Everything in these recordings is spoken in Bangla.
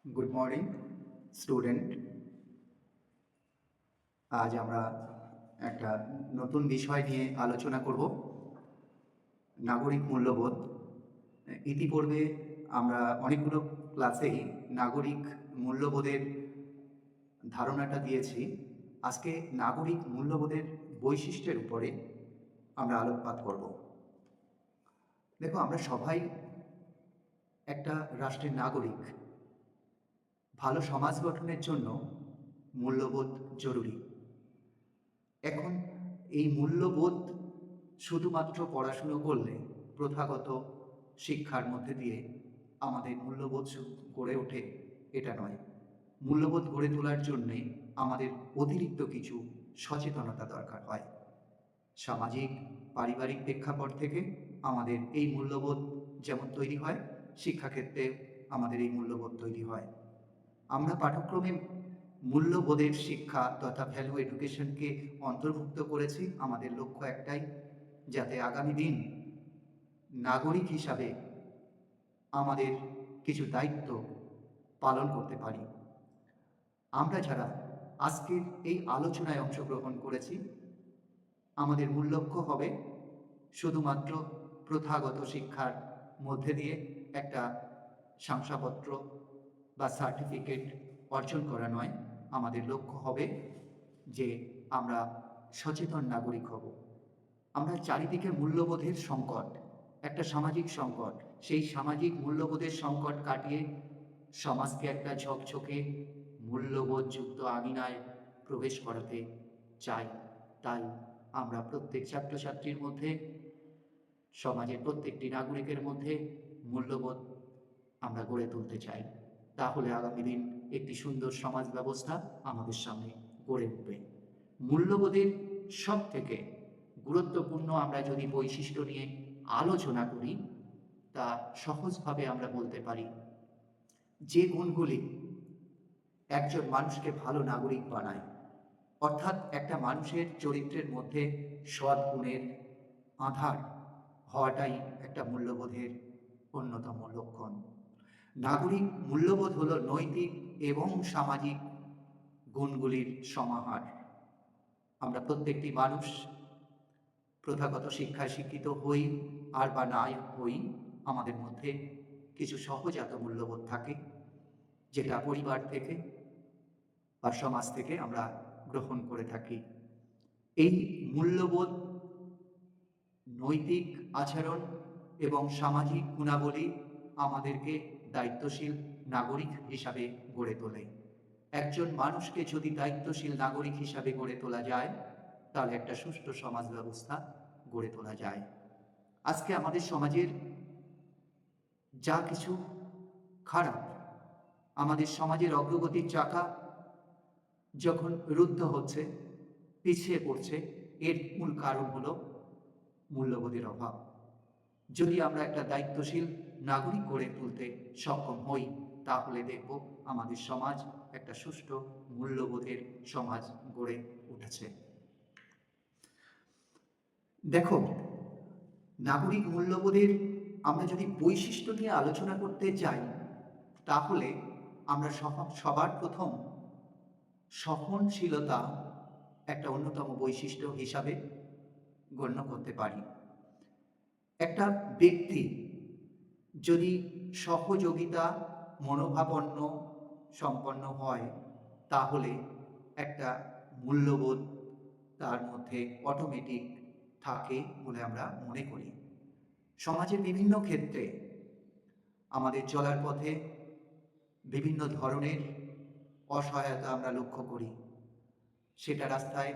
Good morning student. আজ আমরা একটা নতুন বিষয় নিয়ে আলোচনা করব, নাগরিক মূল্যবোধ। ইতিপূর্বে আমরা অনেকগুলো ক্লাসেই নাগরিক মূল্যবোধের ধারণাটা দিয়েছি। আজকে নাগরিক মূল্যবোধের বৈশিষ্ট্যের উপরে আমরা আলোকপাত করব। দেখো, আমরা সবাই একটা রাষ্ট্রের নাগরিক। ভালো সমাজ গঠনের জন্য মূল্যবোধ জরুরি। এখন এই মূল্যবোধ শুধুমাত্র পড়াশুনো করলে, প্রথাগত শিক্ষার মধ্যে দিয়ে আমাদের মূল্যবোধ গড়ে ওঠে এটা নয়। মূল্যবোধ গড়ে তোলার জন্যে আমাদের অতিরিক্ত কিছু সচেতনতা দরকার হয়। সামাজিক পারিবারিক প্রেক্ষাপট থেকে আমাদের এই মূল্যবোধ যেমন তৈরি হয়, শিক্ষাক্ষেত্রে আমাদের এই মূল্যবোধ তৈরি হয়। আমরা পাঠ্যক্রমে মূল্যবোধের শিক্ষা তথা ভ্যালু এডুকেশনকে অন্তর্ভুক্ত করেছি। আমাদের লক্ষ্য একটাই, যাতে আগামী দিন নাগরিক হিসাবে আমাদের কিছু দায়িত্ব পালন করতে পারি। আমরা যারা আজকের এই আলোচনায় অংশগ্রহণ করেছি, আমাদের মূল লক্ষ্য হবে শুধুমাত্র প্রথাগত শিক্ষার মধ্যে দিয়ে একটা শংসাপত্র বা সার্টিফিকেট অর্জন করা নয়। আমাদের লক্ষ্য হবে যে আমরা সচেতন নাগরিক হব। আমরা চারিদিকে মূল্যবোধের সংকট, একটা সামাজিক সংকট, সেই সামাজিক মূল্যবোধের সংকট কাটিয়ে সমাজকে একটা ঝকঝকে মূল্যবোধযুক্ত আঙিনায় প্রবেশ করাতে চাই। তাই আমরা প্রত্যেক ছাত্রছাত্রীর মধ্যে, সমাজের প্রত্যেকটি নাগরিকের মধ্যে মূল্যবোধ আমরা গড়ে তুলতে চাই। তাহলে আগামী দিন একটি সুন্দর সমাজ ব্যবস্থা আমাদের সামনে গড়ে উঠবে। মূল্যবোধের সব থেকে গুরুত্বপূর্ণ আমরা যদি বৈশিষ্ট্য নিয়ে আলোচনা করি, তা সহজভাবে আমরা বলতে পারি যে গুণগুলি একজন মানুষকে ভালো নাগরিক বানায়, অর্থাৎ একটা মানুষের চরিত্রের মধ্যে সৎ গুণের আধার হওয়াটাই একটা মূল্যবোধের অন্যতম লক্ষণ। নাগরিক মূল্যবোধ হলো নৈতিক এবং সামাজিক গুণগুলির সমাহার। আমরা প্রত্যেকটি মানুষ প্রথাগত শিক্ষায় শিক্ষিত হই আর বা নাই হই, আমাদের মধ্যে কিছু সহজাত মূল্যবোধ থাকে, যেটা পরিবার থেকে বা সমাজ থেকে আমরা গ্রহণ করে থাকি। এই মূল্যবোধ, নৈতিক আচরণ এবং সামাজিক গুণাবলী আমাদেরকে দায়িত্বশীল নাগরিক হিসাবে গড়ে তোলে। একজন মানুষকে যদি দায়িত্বশীল নাগরিক হিসাবে গড়ে তোলা যায়, তাহলে একটা সুষ্ঠু সমাজ ব্যবস্থা গড়ে তোলা যায়। আজকে আমাদের সমাজের যা কিছু খারাপ, আমাদের সমাজের অগ্রগতির চাকা যখন রুদ্ধ হচ্ছে, পিছিয়ে পড়ছে, এর মূল কারণ হলো মূল্যবোধের অভাব। যদি আমরা একটা দায়িত্বশীল নাগরিক গড়ে তুলতে সক্ষম হই, তাহলে দেখব আমাদের সমাজ একটা সুষ্ঠু মূল্যবোধের সমাজ গড়ে উঠেছে। দেখো, নাগরিক মূল্যবোধের আমরা যদি বৈশিষ্ট্য নিয়ে আলোচনা করতে যাই, তাহলে আমরা সবার প্রথম সহনশীলতা একটা অন্যতম বৈশিষ্ট্য হিসাবে গণ্য করতে পারি। একটা ব্যক্তি যদি সহযোগিতা মনোভাবাপন্ন সম্পন্ন হয়, তাহলে একটা মূল্যবোধ তার মধ্যে অটোমেটিক থাকে বলে আমরা মনে করি। সমাজের বিভিন্ন ক্ষেত্রে আমাদের চলার পথে বিভিন্ন ধরনের অসহায়তা আমরা লক্ষ্য করি। সেটা রাস্তায়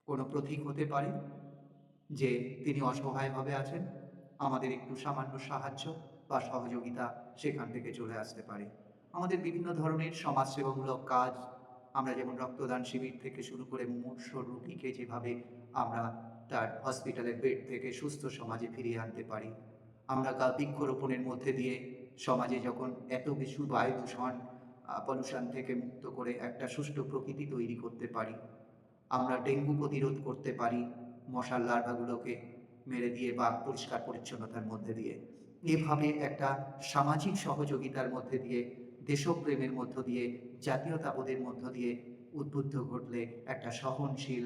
কোনো প্রতীক হতে পারে যে তিনি অসহায়ভাবে আছেন, আমাদের একটু সামান্য সাহায্য বা সহযোগিতা সেখান থেকে চলে আসতে পারে। আমাদের বিভিন্ন ধরনের সমাজসেবামূলক কাজ, আমরা যেমন রক্তদান শিবির থেকে শুরু করে মুমূর্ষ রোগীকে যেভাবে আমরা তার হসপিটালের বেড থেকে সুস্থ সমাজে ফিরিয়ে আনতে পারি। আমরা বৃক্ষরোপণের মধ্যে দিয়ে সমাজে যখন এত বেশি বায়ু দূষণ, পলিউশন থেকে মুক্ত করে একটা সুষ্ঠু প্রকৃতি তৈরি করতে পারি। আমরা ডেঙ্গু প্রতিরোধ করতে পারি, মশার লার্ভাগুলোকে মেরে দিয়ে বা পরিষ্কার পরিচ্ছন্নতার মধ্যে দিয়ে, এভাবে একটা সামাজিক সহযোগিতার মধ্যে দিয়ে, দেশপ্রেমের মধ্য দিয়ে, জাতীয়তাবোধের মধ্য দিয়ে উদ্বুদ্ধ ঘটলে একটা সহনশীল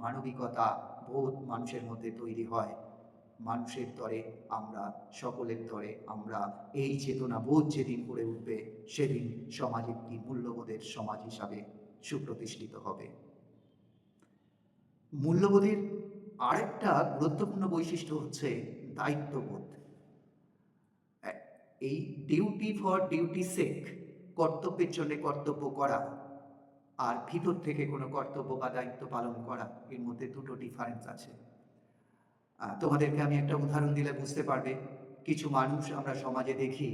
মানবিকতা বোধ মানুষের মধ্যে তৈরি হয়। মানুষের তরে আমরা, সকলের তরে আমরা, এই চেতনা বোধ যেদিন গড়ে উঠবে সেদিন সমাজ একটি মূল্যবোধের সমাজ হিসাবে সুপ্রতিষ্ঠিত হবে। মূল্যবোধের আরেকটা গুরুত্বপূর্ণ বৈশিষ্ট্য হচ্ছে দায়িত্ববোধ। এই ডিউটি ফর ডিউটি সেক, কর্তব্যের জন্য কর্তব্য করা, আর ভিতর থেকে কোনো কর্তব্য বা দায়িত্ব পালন করা, এর মধ্যে দুটো ডিফারেন্স আছে। তোমাদেরকে আমি একটা উদাহরণ দিলে বুঝতে পারবে। কিছু মানুষ আমরা সমাজে দেখি,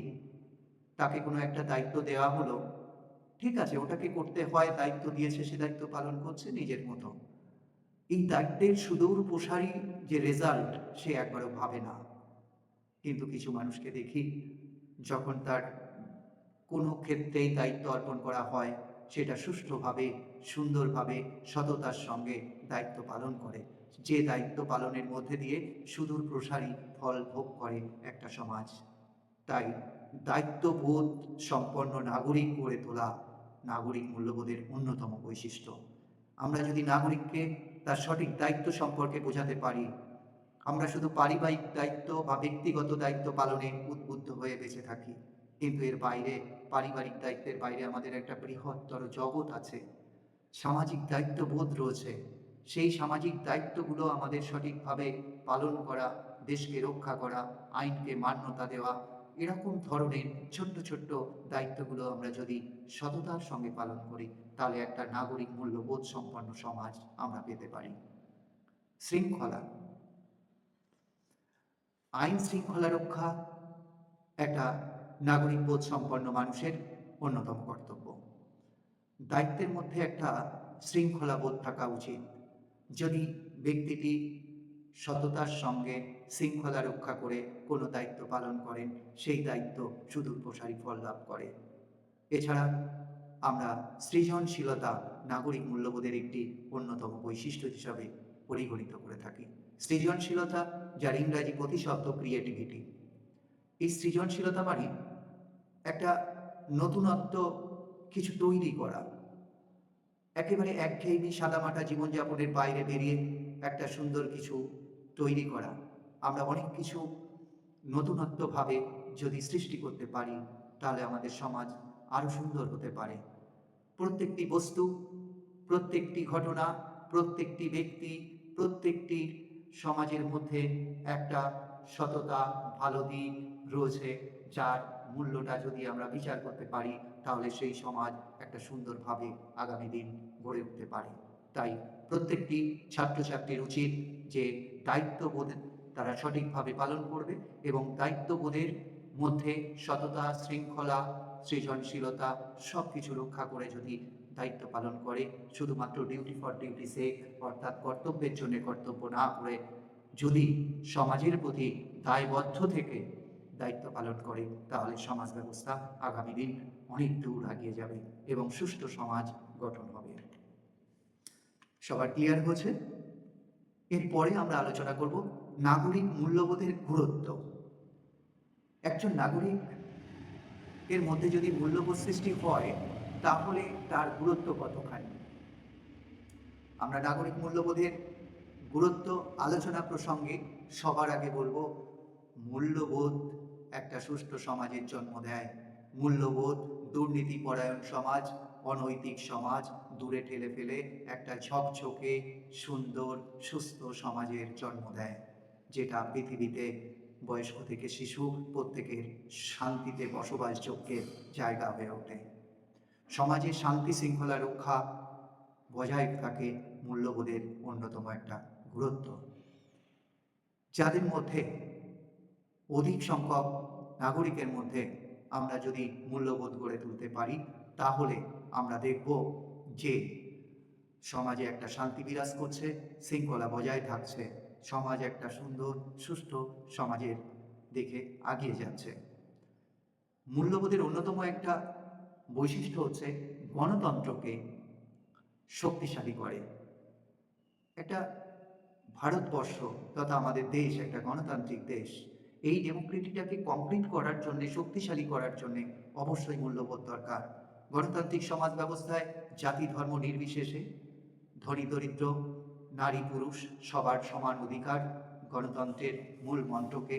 তাকে কোনো একটা দায়িত্ব দেওয়া হলো, ঠিক আছে, ওটাকে করতে হয়, দায়িত্ব দিয়েছে, সে দায়িত্ব পালন করছে নিজের মতো। এই দায়িত্বের সুদূর প্রসারী যে রেজাল্ট সে একবারও ভাবে না। কিন্তু কিছু মানুষকে দেখি, যখন তার কোনো ক্ষেত্রেই দায়িত্ব অর্পণ করা হয়, সেটা সুষ্ঠুভাবে, সুন্দরভাবে, সততার সঙ্গে দায়িত্ব পালন করে, যে দায়িত্ব পালনের মধ্যে দিয়ে সুদূর প্রসারী ফল ভোগ করে একটা সমাজ। তাই দায়িত্ববোধ সম্পন্ন নাগরিক গড়ে তোলা নাগরিক মূল্যবোধের অন্যতম বৈশিষ্ট্য। আমরা যদি নাগরিককে তার সঠিক দায়িত্ব সম্পর্কে বোঝাতে পারি, আমরা শুধু পারিবারিক দায়িত্ব বা ব্যক্তিগত দায়িত্ব পালনে উদ্বুদ্ধ হয়ে বেঁচে থাকি, কিন্তু এর বাইরে, পারিবারিক দায়িত্বের বাইরে আমাদের একটা বৃহত্তর জগৎ আছে, সামাজিক দায়িত্ববোধ রয়েছে। সেই সামাজিক দায়িত্বগুলো আমাদের সঠিকভাবে পালন করা, দেশকে রক্ষা করা, আইনকে মান্যতা দেওয়া, এরকম ধরনের ছোট্ট ছোট্ট দায়িত্বগুলো আমরা যদি সততার সঙ্গে পালন করি, তাহলে একটা নাগরিক মূল্যবোধ সম্পন্ন সমাজ আমরা পেতে পারি। শৃঙ্খলা, আইন শৃঙ্খলা রক্ষা একটা নাগরিক বোধ সম্পন্ন মানুষের অন্যতম কর্তব্য। দায়িত্বের মধ্যে একটা শৃঙ্খলা বোধ থাকা উচিত। যদি ব্যক্তিটি সততার সঙ্গে শৃঙ্খলা রক্ষা করে কোনো দায়িত্ব পালন করেন, সেই দায়িত্ব সুদূর প্রসারী ফল লাভ করে। এছাড়া আমরা সৃজনশীলতা নাগরিক মূল্যবোধের একটি অন্যতম বৈশিষ্ট্য হিসাবে পরিগণিত করে থাকি। সৃজনশীলতা, যার ইংরাজি প্রতিশব্দ ক্রিয়েটিভিটি, এই সৃজনশীলতা মানে একটা নতুনত্ব কিছু তৈরি করা, একেবারে একঘেয়েমি সাদামাটা জীবনযাপনের বাইরে বেরিয়ে একটা সুন্দর কিছু তৈরি করা। আমরা অনেক কিছু নতুনত্বভাবে যদি সৃষ্টি করতে পারি, তাহলে আমাদের সমাজ আরও সুন্দর হতে পারে। প্রত্যেকটি বস্তু, প্রত্যেকটি ঘটনা, প্রত্যেকটি ব্যক্তি, প্রত্যেকটি সমাজের মধ্যে একটা সততা, ভালো দিক রয়েছে, যার মূল্যটা যদি আমরা বিচার করতে পারি, তাহলে সেই সমাজ একটা সুন্দরভাবে আগামী দিন গড়ে উঠতে পারে। তাই প্রত্যেকটি ছাত্রছাত্রীর উচিত যে দায়িত্ববোধ তারা সঠিকভাবে পালন করবে, এবং দায়িত্ববোধের মধ্যে সততা, শৃঙ্খলা, সৃজনশীলতা সব কিছু রক্ষা করে যদি দায়িত্ব পালন করে, শুধুমাত্র ডিউটি ফর ডিউটি সেক, অর্থাৎ কর্তব্যের জন্য কর্তব্য না করে যদি সমাজের প্রতি দায়বদ্ধ থেকে দায়িত্ব পালন করে, তাহলে সমাজ ব্যবস্থা আগামী দিন অনেক দূর এগিয়ে যাবে এবং সুষ্ঠু সমাজ গঠন হবে। সবার ক্লিয়ার হয়েছে? এরপরে আমরা আলোচনা করব নাগরিক মূল্যবোধের গুরুত্ব। একজন নাগরিক এর মধ্যে যদি মূল্যবোধ সৃষ্টি হয়, তাহলে তার গুরুত্ব কতখানি। আমরা নাগরিক মূল্যবোধের গুরুত্ব আলোচনা প্রসঙ্গে সবার আগে বলবো, মূল্যবোধ একটা সুষ্ঠু সমাজের জন্ম দেয়। মূল্যবোধ দুর্নীতিপরায়ণ সমাজ, অনৈতিক সমাজ দূরে ঠেলে ফেলে একটা ঝকঝকে, সুন্দর, সুস্থ সমাজের জন্ম দেয়, যেটা পৃথিবীতে বয়স্ক থেকে শিশু প্রত্যেকের শান্তিতে বসবাসযোগ্যের জায়গা হয়ে ওঠে। সমাজে শান্তি শৃঙ্খলা রক্ষা বজায় থাকে মূল্যবোধের অন্যতম একটা গুরুত্ব। যাদের মধ্যে অধিক সংখ্যক নাগরিকের মধ্যে আমরা যদি মূল্যবোধ গড়ে তুলতে পারি, তাহলে আমরা দেখব যে সমাজে একটা শান্তি বিরাজ করছে, শৃঙ্খলা বজায় থাকছে, সমাজ একটা সুন্দর, সুষ্ঠু সমাজের দিকে এগিয়ে যাচ্ছে। মূল্যবোধের অন্যতম একটা বৈশিষ্ট্য হচ্ছে গণতন্ত্রকে শক্তিশালী করে। একটা ভারতবর্ষ তথা আমাদের দেশ একটা গণতান্ত্রিক দেশ। এই ডেমোক্রেটিটাকে কমপ্লিট করার জন্যে, শক্তিশালী করার জন্যে অবশ্যই মূল্যবোধ দরকার। গণতান্ত্রিক সমাজ ব্যবস্থায় জাতি ধর্ম নির্বিশেষে, ধনী দরিদ্র, নারী পুরুষ সবার সমান অধিকার, গণতন্ত্রের মূল মন্ত্রকে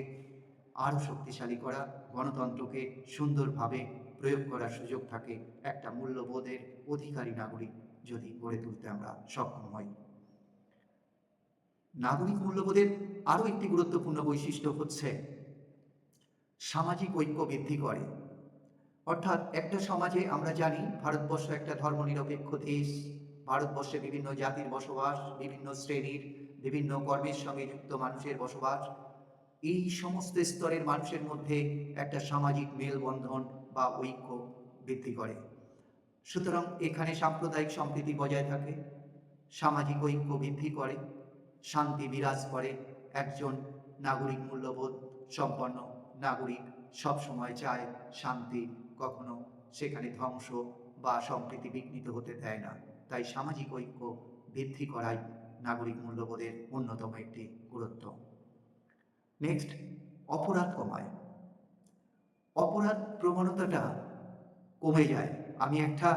আরও শক্তিশালী করা, গণতন্ত্রকে সুন্দরভাবে প্রয়োগ করার সুযোগ থাকে একটা মূল্যবোধের অধিকারী নাগরিক যদি গড়ে তুলতে আমরা সক্ষম হই। নাগরিক মূল্যবোধের আরও একটি গুরুত্বপূর্ণ বৈশিষ্ট্য হচ্ছে সামাজিক ঐক্য বৃদ্ধি করে। অর্থাৎ একটা সমাজে আমরা জানি ভারতবর্ষ একটা ধর্মনিরপেক্ষ দেশ, ভারতবর্ষে বিভিন্ন জাতির বসবাস, বিভিন্ন শ্রেণীর, বিভিন্ন কর্মের সঙ্গে যুক্ত মানুষের বসবাস। এই সমস্ত স্তরের মানুষের মধ্যে একটা সামাজিক মেলবন্ধন বা ঐক্য বৃদ্ধি করে। সুতরাং এখানে সাম্প্রদায়িক সম্প্রীতি বজায় থাকে, সামাজিক ঐক্য বৃদ্ধি করে, শান্তি বিরাজ করে। একজন নাগরিক মূল্যবোধ সম্পন্ন নাগরিক সবসময় চায় শান্তি, কখনো সেখানে ধ্বংস বা সম্প্রীতি বিঘ্নিত হতে দেয় না। তাই সামাজিক ঐক্য বৃদ্ধি করাই নাগরিক মূল্যবোধের অন্যতম একটি গুরুত্ব। নেক্সট, অপরাধ কমায়। অপরাধ প্রবণতাটা কমে যায়। আমি একটা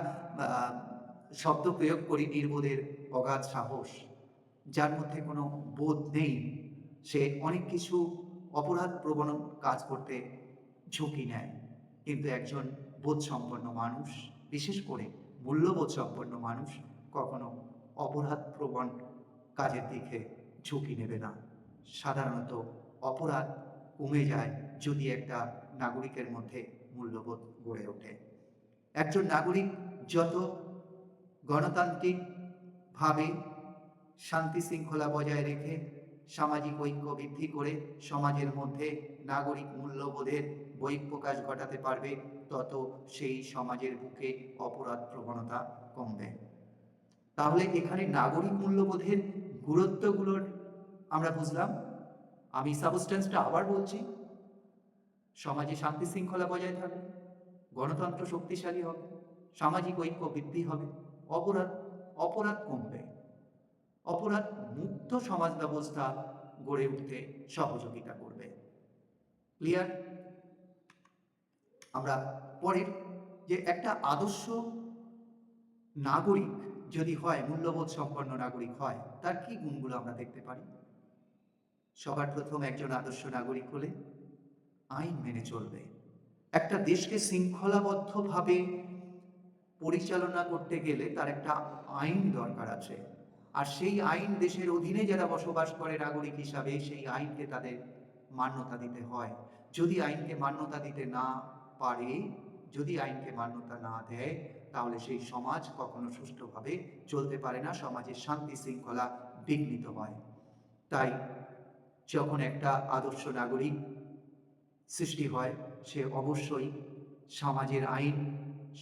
শব্দ প্রয়োগ করি, নির্বোধের অগাধ সাহস। যার মধ্যে কোনো বোধ নেই, সে অনেক কিছু অপরাধ প্রবণ কাজ করতে ঝুঁকি নেয়। কিন্তু একজন বোধ সম্পন্ন মানুষ, বিশেষ করে মূল্যবোধ সম্পন্ন মানুষ, কখনো অপরাধ প্রবণ কাজের দিকে ঝুঁকি নেবে না। সাধারণত অপরাধ কমে যায় যদি একটা নাগরিকের মধ্যে মূল্যবোধ গড়ে ওঠে। একজন নাগরিক যত গণতান্ত্রিকভাবে শান্তি শৃঙ্খলা বজায় রেখে সামাজিক ঐক্য বৃদ্ধি করে সমাজের মধ্যে নাগরিক মূল্যবোধের বহিঃপ্রকাশ ঘটাতে পারবে, তত সেই সমাজের বুকে অপরাধ প্রবণতা কমবে। তাহলে এখানে নাগরিক মূল্যবোধের গুরুত্বগুলোর আমরা বুঝলাম। আমি সাবস্টেন্সটা আবার বলছি, সমাজে শান্তি শৃঙ্খলা বজায় থাকবে, গণতন্ত্র শক্তিশালী হবে, সামাজিক ঐক্য বৃদ্ধি হবে, অপরাধ কমবে, অপরাধ মুক্ত সমাজ ব্যবস্থা গড়ে উঠতে সহযোগিতা করবে। ক্লিয়ার? আমরা পরের যে একটা আদর্শ নাগরিক যদি হয়, মূল্যবোধ সম্পন্ন নাগরিক হয়, তার কি গুণগুলো আমরা দেখতে পারি। সবার প্রথম, একজন আদর্শ নাগরিক হলে আইন মেনে চলবে। একটা দেশকে শৃঙ্খলাবদ্ধভাবে পরিচালনা করতে গেলে তার একটা আইন দরকার আছে, আর সেই আইন দেশের অধীনে যারা বসবাস করে নাগরিক হিসাবে, সেই আইনকে তাদের মান্যতা দিতে হয়। যদি আইনকে মান্যতা দিতে না পারে, যদি আইনকে মান্যতা না দেয়, তাহলে সেই সমাজ কখনো সুষ্ঠুভাবে চলতে পারে না, সমাজের শান্তি শৃঙ্খলা বিঘ্নিত হয়। তাই যখন একটা আদর্শ নাগরিক সৃষ্টি হয়, সে অবশ্যই সমাজের আইন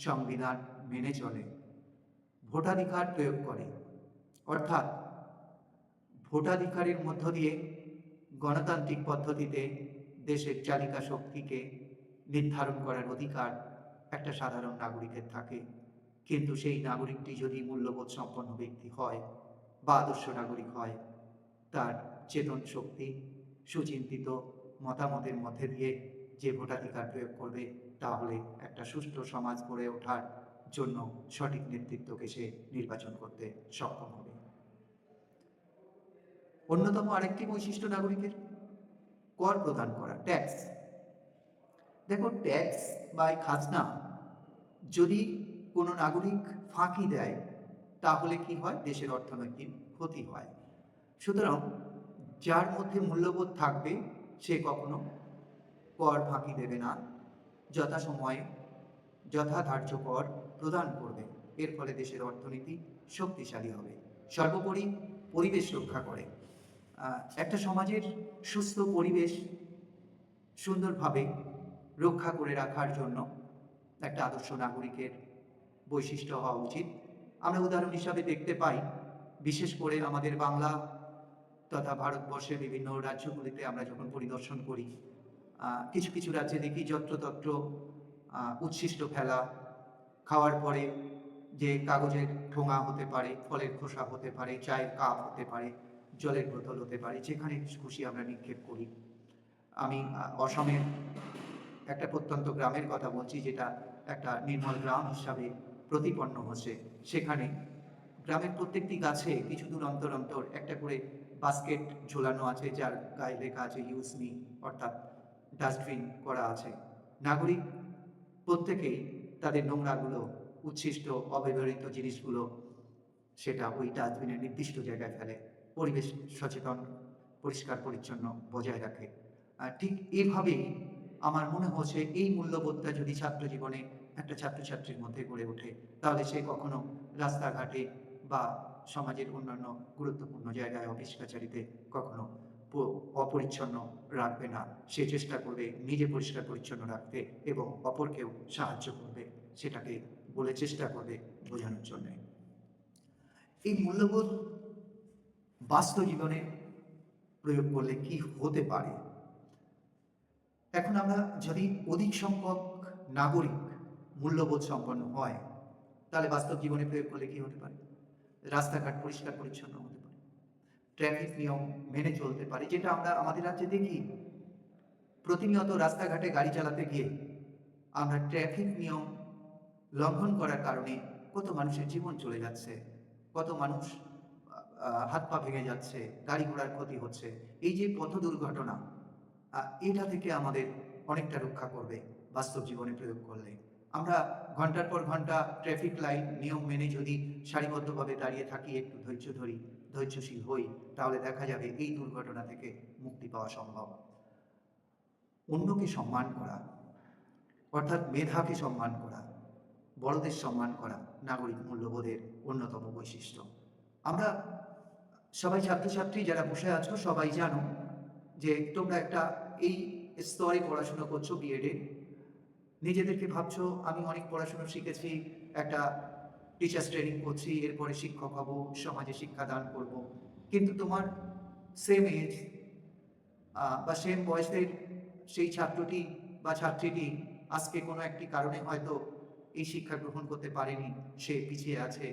সংবিধান মেনে চলে, ভোটাধিকার প্রয়োগ করে। অর্থাৎ ভোটাধিকারের মধ্য দিয়ে গণতান্ত্রিক পদ্ধতিতে দেশের চালিকা শক্তিকে নির্ধারণ করার অধিকার একটা সাধারণ নাগরিকের থাকে। কিন্তু সেই নাগরিকটি যদি মূল্যবোধ সম্পন্ন ব্যক্তি হয় বা আদর্শ নাগরিক হয়, তার চেতন শক্তি, সুচিন্তিত মতামতের মধ্যে দিয়ে যে ভোটাধিকার প্রয়োগ করবে, তাহলে একটা সুষ্ঠু সমাজ গড়ে ওঠার জন্য সঠিক নেতৃত্বকে সে নির্বাচন করতে সক্ষম হবে। অন্যতম আরেকটি বৈশিষ্ট্য নাগরিকের, কর প্রদান করা, ট্যাক্স। দেখো, ট্যাক্স বা খাজনা যদি কোনো নাগরিক ফাঁকি দেয়, তাহলে কি হয়, দেশের অর্থনৈতিক ক্ষতি হয়। সুতরাং যার মধ্যে মূল্যবোধ থাকবে, সে কখনো কর ফাঁকি দেবে না, যথাসময়ে যথাধার্য কর প্রদান করবে। এর ফলে দেশের অর্থনীতি শক্তিশালী হবে। সর্বোপরি পরিবেশ রক্ষা করে। একটা সমাজের সুস্থ পরিবেশ সুন্দরভাবে রক্ষা করে রাখার জন্য একটা আদর্শ নাগরিকের বৈশিষ্ট্য হওয়া উচিত। আমরা উদাহরণ হিসাবে দেখতে পাই, বিশেষ করে আমাদের বাংলা তথা ভারতবর্ষের বিভিন্ন রাজ্যগুলিতে আমরা যখন পরিদর্শন করি, কিছু কিছু রাজ্যে দেখি যত্রতত্র উচ্ছিষ্ট ফেলা, খাওয়ার পরে যে কাগজের ঠোঙা হতে পারে, ফলের খোসা হতে পারে, চায়ের কাপ হতে পারে, জলের বোতল হতে পারে, যেখানে খুশি আমরা নিক্ষেপ করি। আমি অসমের একটা প্রত্যন্ত গ্রামের কথা বলছি, যেটা একটা নির্মল গ্রাম হিসাবে প্রতিপন্ন হচ্ছে। সেখানে গ্রামের প্রত্যেকটি গাছে কিছু দূর অন্তর অন্তর একটা করে বাস্কেট ঝোলানো আছে, যার গায়ে লেখা আছে ইউজ মি, অর্থাৎ ডাস্টবিন করা আছে। নাগরিক প্রত্যেকেই তাদের নোংরাগুলো, উচ্ছিষ্ট অব্যবহৃত জিনিসগুলো সেটা ওই ডাস্টবিনের নির্দিষ্ট জায়গায় ফেলে, পরিবেশ সচেতন, পরিষ্কার পরিচ্ছন্ন বজায় রাখে। ঠিক এভাবেই আমার মনে হচ্ছে এই মূল্যবোধটা যদি ছাত্র জীবনে একটা ছাত্রছাত্রীর মধ্যে গড়ে ওঠে, তাহলে সে কখনো রাস্তাঘাটে বা সমাজের অন্যান্য গুরুত্বপূর্ণ জায়গায়, অফিস কাছারিতে কখনো অপরিচ্ছন্ন রাখবে না। সে চেষ্টা করবে নিজে পরিষ্কার পরিচ্ছন্ন রাখতে এবং অপরকেও সাহায্য করবে, সেটাকে বলে চেষ্টা করবে বোঝানোর জন্যে। এই মূল্যবোধ বাস্তব জীবনে প্রয়োগ করলে কি হতে পারে? এখন আমরা যদি অধিক সংখ্যক নাগরিক মূল্যবোধ সম্পন্ন হয়, তাহলে বাস্তব জীবনে প্রয়োগ করলে কি হতে পারে? রাস্তাঘাট পরিষ্কার পরিচ্ছন্ন হতে পারে, ট্রাফিক নিয়ম মেনে চলতে পারে, যেটা আমরা আমাদের রাজ্যে দেখি। প্রতিনিয়ত রাস্তাঘাটে গাড়ি চালাতে গিয়ে আমরা ট্রাফিক নিয়ম লঙ্ঘন করার কারণে কত মানুষের জীবন চলে যাচ্ছে, কত মানুষ হাত পা ভেঙে যাচ্ছে, গাড়ি ঘোড়ার ক্ষতি হচ্ছে। এই যে পথ দুর্ঘটনা, এটা থেকে আমাদের অনেকটা রক্ষা করবে বাস্তব জীবনে প্রয়োগ করলে। আমরা ঘন্টার পর ঘন্টা ট্রাফিক লাইন নিয়ম মেনে যদি সারিবদ্ধভাবে দাঁড়িয়ে থাকি, একটু ধৈর্য ধরি, ধৈর্যশীল হই, তাহলে দেখা যাবে এই দুর্ঘটনা থেকে মুক্তি পাওয়া সম্ভব। অন্যকে সম্মান করা, অর্থাৎ মেধাকে সম্মান করা, বড়দের সম্মান করা নাগরিক মূল্যবোধের অন্যতম বৈশিষ্ট্য। আমরা সবাই ছাত্রছাত্রী যারা বসে আছো সবাই জানো যে তোমরা একটা এই স্তরে পড়াশোনা করছো, বিএডে। নিজেদেরকে ভাবছো আমি অনেক পড়াশোনা শিখেছি, একটা টিচার্স ট্রেনিং করছি, এরপরে শিক্ষক হব, সমাজে শিক্ষাদান করব। কিন্তু তোমার সেম এজ বা সেম বয়সের সেই ছাত্রটি বা ছাত্রীটি আজকে কোনো একটি কারণে হয়তো এই শিক্ষা গ্রহণ করতে পারেনি, সে পিছিয়ে আছে,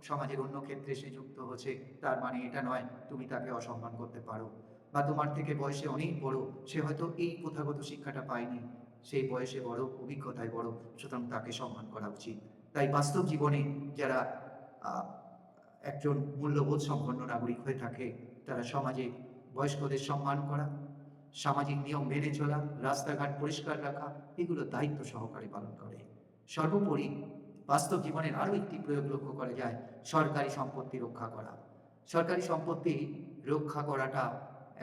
সমাজের অন্য ক্ষেত্রে সে যুক্ত হচ্ছে, তার মানে এটা নয় তুমি তাকে অসম্মান করতে পারো। বা তোমার থেকে বয়সে অনেক বড়, সে হয়তো এই প্রথাগত শিক্ষাটা পায়নি, সেই বয়সে বড়, অভিজ্ঞতায় বড়, সুতরাং তাকে সম্মান করা উচিত। তাই বাস্তব জীবনে যারা একজন মূল্যবোধ সম্পন্ন নাগরিক হয়ে থাকে, তারা সমাজে বয়স্কদের সম্মান করা, সামাজিক নিয়ম মেনে চলা, রাস্তাঘাট পরিষ্কার রাখা, এগুলো দায়িত্ব সহকারে পালন করে। সর্বোপরি বাস্তব জীবনের আরও একটি প্রয়োগ লক্ষ্য করা যায়, সরকারি সম্পত্তি রক্ষা করা। সরকারি সম্পত্তি রক্ষা করাটা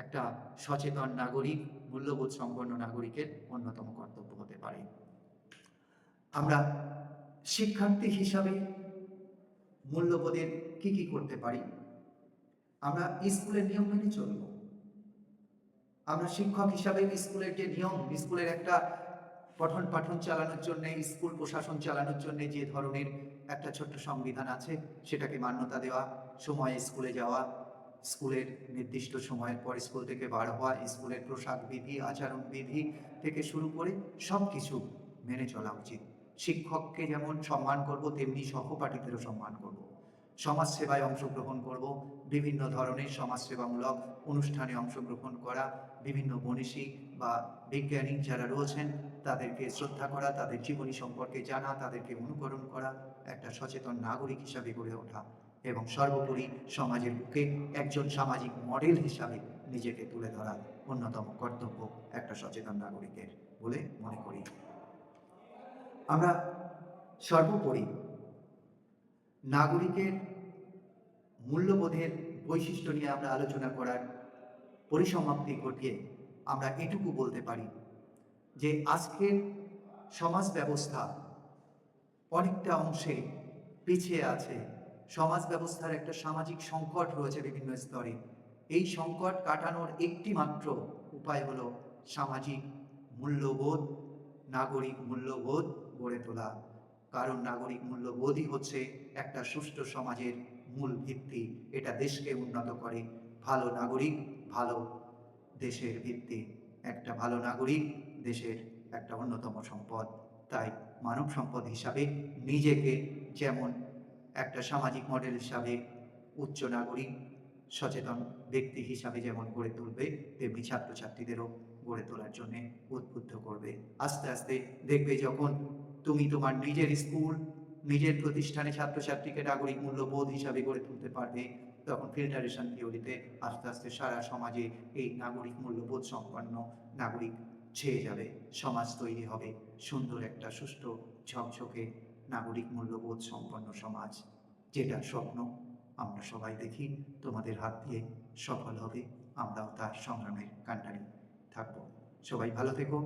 একটা সচেতন নাগরিক, মূল্যবোধ সম্পন্ন নাগরিকের অন্যতম কর্তব্য হতে পারে। আমরা শিক্ষার্থী হিসাবে মূল্যবোধের কি কি করতে পারি? আমরা স্কুলের নিয়ম মেনে চলব। আমরা শিক্ষক হিসাবে স্কুলের যে নিয়ম, স্কুলের একটা পঠন পাঠন চালানোর জন্য, স্কুল প্রশাসন চালানোর জন্য যে ধরনের একটা ছোট্ট সংবিধান আছে, সেটাকে মান্যতা দেওয়া, সময়ে স্কুলে যাওয়া, স্কুলের নির্দিষ্ট সময়ের পর স্কুল থেকে বার হওয়া, স্কুলের পোশাক বিধি, আচরণ বিধি থেকে শুরু করে সব কিছু মেনে চলা উচিত। শিক্ষককে যেমন সম্মান করব, তেমনি সহপাঠীদেরও সম্মান করব। সমাজসেবায় অংশগ্রহণ করব, বিভিন্ন ধরনের সমাজসেবামূলক অনুষ্ঠানে অংশগ্রহণ করা, বিভিন্ন মনীষী বা বিজ্ঞানী যারা রয়েছেন তাদেরকে শ্রদ্ধা করা, তাদের জীবনী সম্পর্কে জানা, তাদেরকে অনুকরণ করা, একটা সচেতন নাগরিক হিসাবে গড়ে ওঠা এবং সর্বোপরি সমাজের বুকে একজন সামাজিক মডেল হিসাবে নিজেকে তুলে ধরা অন্যতম কর্তব্য একটা সচেতন নাগরিকের বলে মনে করি। আমরা সর্বোপরি নাগরিকের মূল্যবোধের বৈশিষ্ট্য নিয়ে আমরা আলোচনা করার পরিসমাপ্তি ঘটিয়ে আমরা এটুকু বলতে পারি যে আজকের সমাজ ব্যবস্থা অনেকটা অংশে পিছিয়ে আছে। সমাজ ব্যবস্থার একটা সামাজিক সংকট রয়েছে বিভিন্ন স্তরে। এই সংকট কাটানোর একটি মাত্র উপায় হলো সামাজিক মূল্যবোধ, নাগরিক মূল্যবোধ গড়ে তোলা। কারণ নাগরিক মূল্যবোধই হচ্ছে একটা সুষ্ঠু সমাজের মূল ভিত্তি। এটা দেশকে উন্নত করে। ভালো নাগরিক ভালো দেশের ভিত্তি। একটা ভালো নাগরিক দেশের একটা অন্যতম সম্পদ। তাই মানব সম্পদ হিসাবে নিজেকে যেমন একটা সামাজিক মডেল হিসাবে উচ্চ নাগরিক, সচেতন ব্যক্তি হিসাবে যেমন গড়ে তুলবে, তেমনি ছাত্রছাত্রীদেরও গড়ে তোলার জন্যে উদ্বুদ্ধ করবে। আস্তে আস্তে দেখবে যখন তুমি তোমার নিজের স্কুল, নিজের প্রতিষ্ঠানে ছাত্রছাত্রীকে নাগরিক মূল্যবোধ হিসাবে গড়ে তুলতে পারবে, তখন ফিল্টারেশন থিওরিতে আস্তে আস্তে সারা সমাজে এই নাগরিক মূল্যবোধ সম্পন্ন নাগরিক ছেয়ে যাবে। সমাজ তৈরি হবে সুন্দর একটা সুষ্ঠু ঝকঝকে নাগরিক মূল্যবোধ সম্পন্ন সমাজ, যেটার স্বপ্ন আমরা সবাই দেখি তোমাদের হাত দিয়ে সফল হবে। আমরাও তার সংগ্রামের কান্ডারি থাকবো। সবাই ভালো থেকো।